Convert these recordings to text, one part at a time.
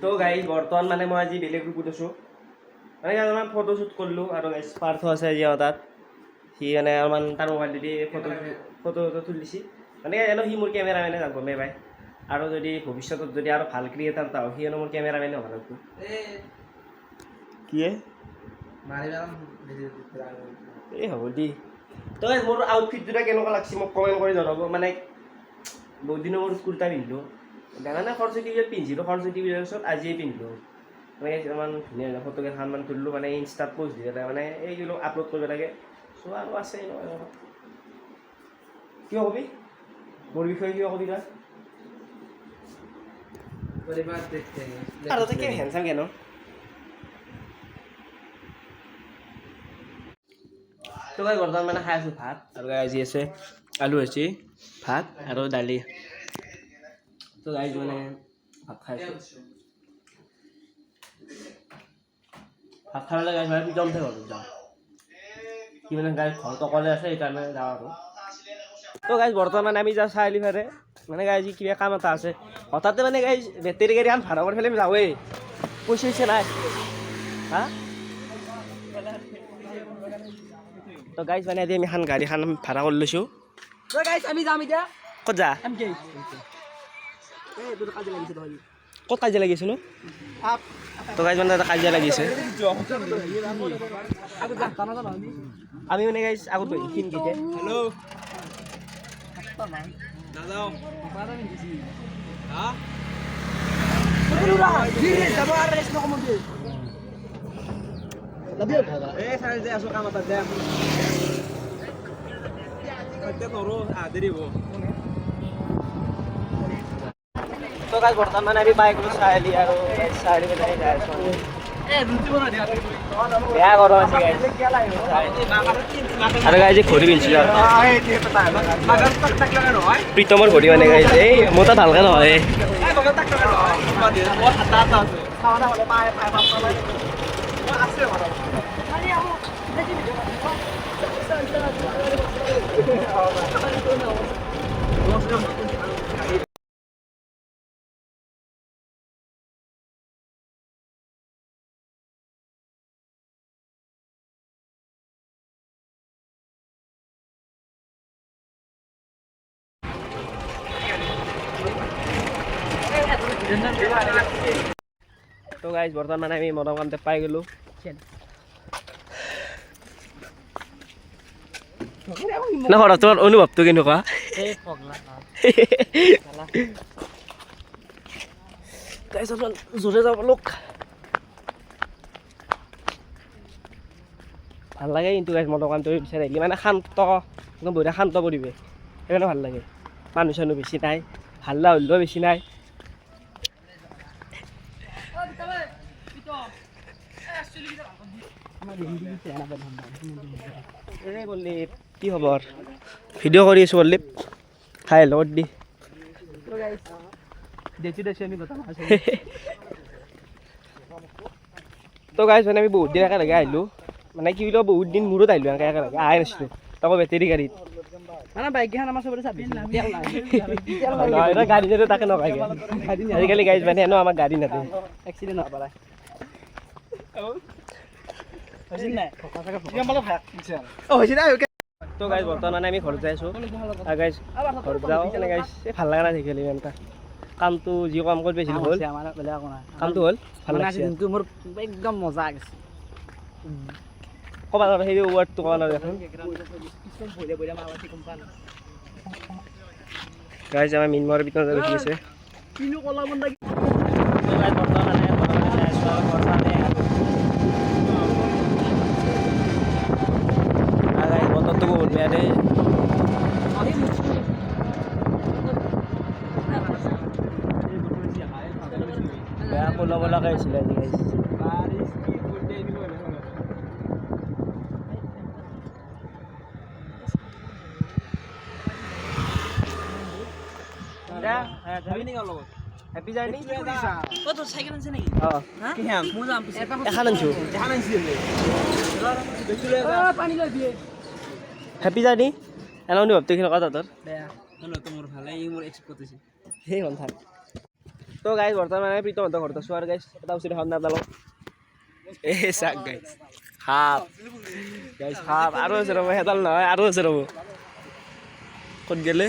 তো গাইজ বৰ্তমান মানে মই আজি বেলেগ গ্ৰুপত আছোঁ মানে অলপমান ফটোশ্বুট কৰিলোঁ আৰু গাইজ পাৰ্থ আছে আজি তাত সি মানে অলপমান তাৰ মোবাইল দি ফটো তুলিছে মানে এনেও সি মোৰ কেমেৰামেনে গমেই পায় আৰু যদি ভৱিষ্যতত যদি আৰু ভাল ক্ৰিয়েটাৰ এটা হয় সি মোৰ কেমেৰামেনে হ'ব লাগিব কি এই হ'ব দি তই মোৰ আউটফিটটোটা কেনেকুৱা লাগছে মোক কমেণ্ট কৰি জনাব মানে বহুত দিনৰ মোৰ কুৰ্তা পিন্ধিলোঁ জানানে সৰস্বতী পূজাত পিন্ধিছিলোঁ সৰস্বতী পূজাৰ পিছত আজিয়ে পিন্ধিলোঁ মানে ইমান ধুনীয়া ধুনীয়া ফটো কেইখনমান তুলিলোঁ মানে ইনষ্টাত পষ্ট দিলে মানে এইবিলাক আপলোড কৰিব লাগে চ' আৰু আছে কিয় কবি মোৰ বিষয়ে কিয় কবি তই আৰু তই হেণ্ডচাম কেন তো গাই বৰ্তমান মানে খাই আছোঁ ভাত আৰু গাই আজি আছে আলু ভাজি ভাত আৰু দালি তো গাই মানে ভাত খাই আছোঁ ভাত খালে গাই মানে পিটমতে ঘৰত যাওঁ কি মানে গাই ঘৰত অকলে আছে সেইকাৰণে যাওঁ আৰু তো গাই বৰ্তমান আমি যাওঁ চাৰিআলি ফালে মানে গাই আজি কিবা কাম এটা আছে হঠাতে মানে গাই বেটেৰী গাড়ী এখন ভাড়া কৰি পেলাই আমি যাওঁৱেই পইচা চইচা নাই হা তো গাইজ মানে আজি আমি এখন গাড়ীখন ভাড়া কৰি লৈছোঁ আমি যাম এতিয়া ক'ত যা ক'ত কাজিয়া লাগিছে নো তো গাইজ মানে এটা কাজিয়া লাগিছে আমি মানে গাইজ আগত বহি খিনকিতে হেল্ল' তো গাইজ বৰ্তমান আমি বাইক লৈ চাৰিআলি আৰু চাৰিআলি পেলাই যাই আছোঁ বেয়া গৰম আছে গাইজ আৰু গাইজ ঘড়ী পিন্ধিছোঁ প্ৰীতমৰ ঘড়ী মানে গাইজ এই মোৰ তাত ভালকৈ নহয় তো গাইজ বৰ্তমান মানে আমি মদম কামতে পাই গ'লোঁ না ঘৰত তোমাৰ অনুভৱটো কেনেকুৱা গাইজ অলপমান জোৰে যাব লোক ভাল লাগে কিন্তু গাইজ মদম কামটো বিচাৰি আহিলে মানে শান্ত একদম বঢ়িয়া শান্ত পৰিৱেশ সেইকাৰণে ভাল লাগে মানুহ চানুহ বেছি নাই হাল্লা হল্লাও বেছি নাই বল্লীপ কি খবৰ ভিডিঅ' কৰি আছোঁ বল্লীপ খাই লগত দি তো গাইজ মানে আমি বহুত দিন একেলগে আহিলোঁ মানে কি বুলি বহুত দিন মূৰত আহিলোঁ এনেকৈ একেলগে আহাই নাছিলোঁ তাকো বেটেৰী গাড়ীত মানে বাইকখন আমাৰ চবৰে চাবি গাড়ী যাতে তাকে নকাগে আজিকালি গাড়ী মানে এনেও আমাক গাড়ী নাতে এক্সিডেণ্ট হ'ব পাৰে তো গাইজ বৰ্তমান মানে আমি ঘৰত যাই আছোঁ গাইজ ঘৰত যাওঁ মানে গাইজ ভাল লগা নাই থাকিলে ইমান এটা কামটো যি কাম কৰি পাইছিলোঁ হ'ল কামটো হ'ল ভাল লাগিছে দিনটো মোৰ একদম মজা গৈছে ক'ব নোৱাৰোঁ সেই ৱৰ্ডটো ক'ব নোৱাৰোঁ এখন গাইজ আমাৰ মিনমৰ ভিতৰত ৰখি আছে বতৰটো বহুত বেয়া দেই বেয়া ক'লা ক'লাকৈ হৈছিলে আজি গাইজ হেপী জাৰ্ণি তোৰ চাইকেল আছে নেকি অঁ মই যাম পিছে এখন আনিছোঁ পানী লৈ দিয়ে হেপী জাৰ্ণি এনে অনুভৱটো কেনেকুৱা তহঁতৰ বেয়া মোৰ ভালেই মোৰ এক্সপৰ্ট হৈছে সেই কথা তো গাইজ বৰ্তমান মানে প্ৰীতমহঁতৰ ঘৰত আছোঁ আৰু গাইজ এটা ওচৰত খাম নাপালোঁ এই চাক গাইজ সাপ গাইজ সাপ আৰু আছে ৰ'ব সেইডাল নহয় আৰু আছে ৰ'ব ক'ত গ'লে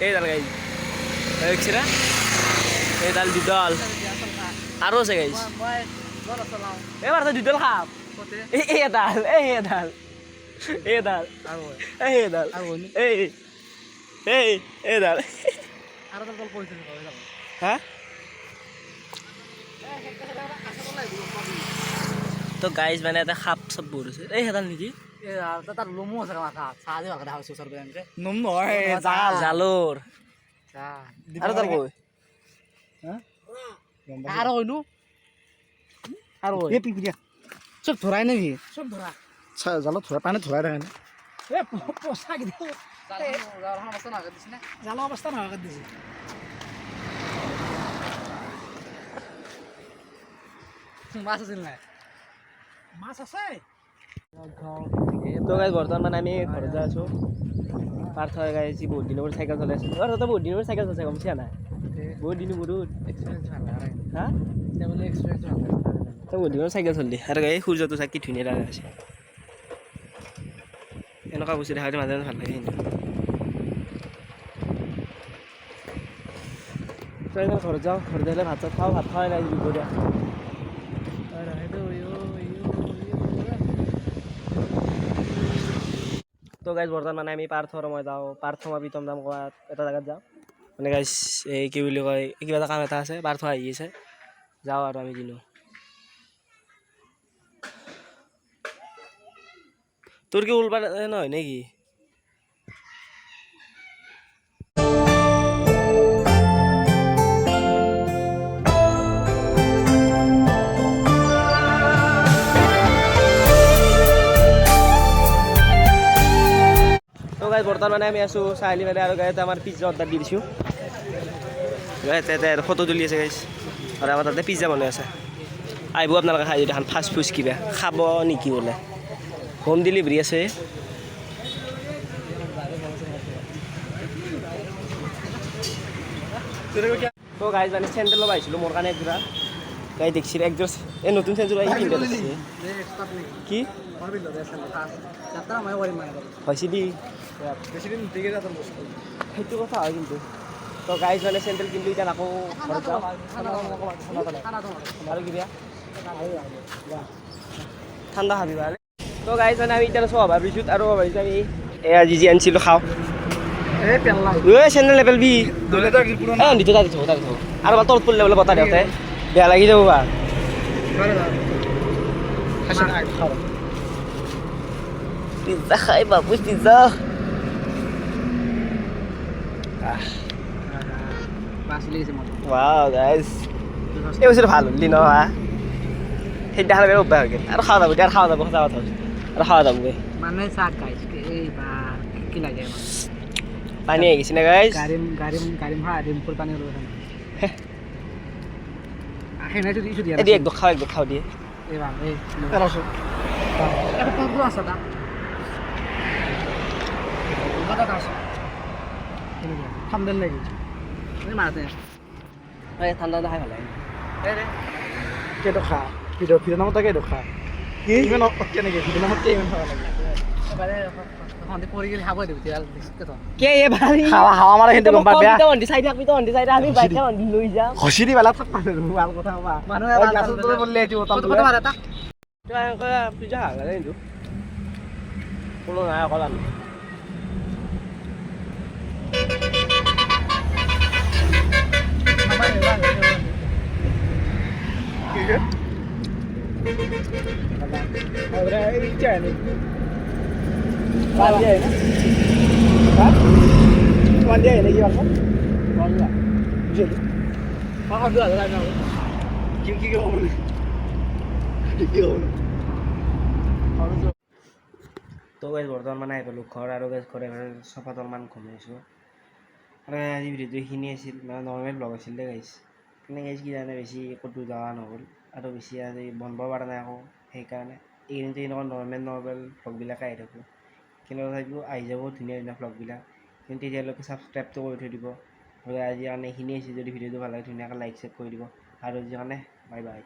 এইডাল গাইজ দেখিছে না এইডাল দুডাল আৰু আছে গাইজ এইবাৰ তো দুডাল সাপ এইডাল হা তো গাইজ মানে এটা সাপ চাপ বহুত আছে এই সেইডাল নেকি তাৰ লোমো আছে মাথা চাহ দি ভালকৈ দেখা পাইছোঁ ওচৰ পৰা নম নহয় জালৰ আৰু তাৰ কৈ আৰু হয়নো আৰু এই পিপিয়া চব ধৰাই নেকি চব ধৰা জালত ধৰা পানী ধৰাই থাকে নে এই পচা কিন্তু জালৰ অৱস্থা নহয় দিছে মাছ আছিল নাই মাছ আছে তো গাইজ বৰ্তমান মানে আমি ঘৰত যাই আছোঁ পাৰ্থ গাইজ বহুত দিনৰ পৰা চাইকেল চলাই আছোঁ আৰু তহঁতে বহুত দিনৰ পৰা চাইকেল চলাই গম পাইছা নাই বহুত দিন বহুত হা তই বহুত দিনৰ চাইকেল চলি আৰু এই সূৰ্যটো চাই কি ধুনীয়া লগা আছে এনেকুৱা বস্তু দেখা মাজে মাজে ভাল লাগে কিন্তু তই ঘৰত যাওঁ ঘৰত গ'লে ভাত চাত খাওঁ ভাত খোৱাই নাই দুপৰীয়া তো গাইজ বৰ্তমান মানে আমি পাৰ্থ আৰু মই যাওঁ পাৰ্থ মই প্ৰীতম যাম ক'ৰবাত এটা জেগাত যাওঁ মানে গাইজ এই কি বুলি কয় কিবা এটা কাম এটা আছে পাৰ্থ আহি আছে যাওঁ আৰু আমি দিলোঁ তোৰ কি ওলবা নহয় নেকি বৰ্তমান মানে আমি আছোঁ চাৰিআলি মানে আৰু গাড়ীতে আমাৰ পিজ্জা অৰ্ডাৰ দি দিছোঁ ইয়াতে ফটো তুলি আছে গাইছ আৰু আমাৰ তাতে পিজ্জা বনাই আছে আহিব আপোনালোকে খাই যদি এখন ফাষ্ট ফুড কিবা খাব নেকি বোলে হোম ডেলিভাৰী আছে তো গাইজ মানে চেণ্ডেল ল'ব আহিছিলোঁ মোৰ কাৰণে একযোৰা গাই দেখিছিল একযোৰ এই নতুন চেণ্ডেল আহি কিনিব লাগিছে কি হৈছে দি সেইটো কথা হয় কিন্তু তো গাইজ মানে চেণ্ডেল কিনিলোঁ এতিয়া আকৌ ঘৰত যাওঁ আৰু কিবা ঠাণ্ডা খাবি ভালে তো গাইজ মানে আমি এতিয়া চোৱা ভাবিছোঁ আৰু ভাবিছোঁ আমি এয়া যি যি আনিছিলোঁ খাওঁ চেণ্ডেল লেভেল বি দিটো তাই থ'ব আৰু তলত পৰিলে বোলে বতাহ দিওঁতে বেয়া লাগি যাব বা পিজ্জা খাই বাবু পিজ্জা Wow guys, এই বস্তুটো ভাল হ'লি ন হা সেইদিনাখন বেয়া অভ্যাস হৈ গ'ল আৰু খাওয়া যাব এতিয়া খাওয়া যাব সঁচা কথা আৰু খাওয়া যাবগৈ মানে চাহ গাইছ এই বা কি লাগে পানী আহি গৈছে না গাইজ গাড়ী হা ডিম্পুৰ পানী লৈ এদি একদম খাওঁ দিয়ে এই বা এই আছে দা ঠাণ্ডা লাগি মাৰতে ঠাণ্ডা খাই ভাল লাগে কেইটো খা ভিডিঅ' নামত কেইটো খা কি ইমান কেনেকৈ ভিডিঅ' নামত ইমান খাব লাগে পৰি গেলি খাব দিব হাৱা মাৰা কিন্তু গম পাবি লৈ যাম খচি দি পেলা থাক ভাল কথা ক'বা মানুহে বললে এইটো পিজ্জা খালে কিন্তু কোনো নাই অকল আমি তো গাইজ বৰ্তমান মানে আহি পালোঁ ঘৰ আৰু গাইজ ঘৰে চফাত অলপমান ঘুমাইছোঁ আৰু আজি ভিডিঅ'টো এইখিনি আছিল মানে নৰ্মেল ব্লগ আছিল দে গাইজ কিন্তু গাইজ কি জানে বেছি ক'তো যোৱা নহ'ল আৰু বেছি আজি বনাব পৰা নাই আকৌ সেইকাৰণে এইখিনিতে এনেকুৱা নৰ্মেল ব্লগবিলাকে আহি থাকোঁ কিন্তু তথাপিও আহি যাব ধুনীয়া ধুনীয়া ব্লগবিলাক কিন্তু তেতিয়ালৈকে ছাবস্ক্ৰাইবটো কৰি থৈ দিব আজি কাৰণে এইখিনি হৈছে যদি ভিডিঅ'টো ভাল লাগে ধুনীয়াকৈ লাইক চেক কৰি দিব আৰু আজি কাৰণে বাই বাই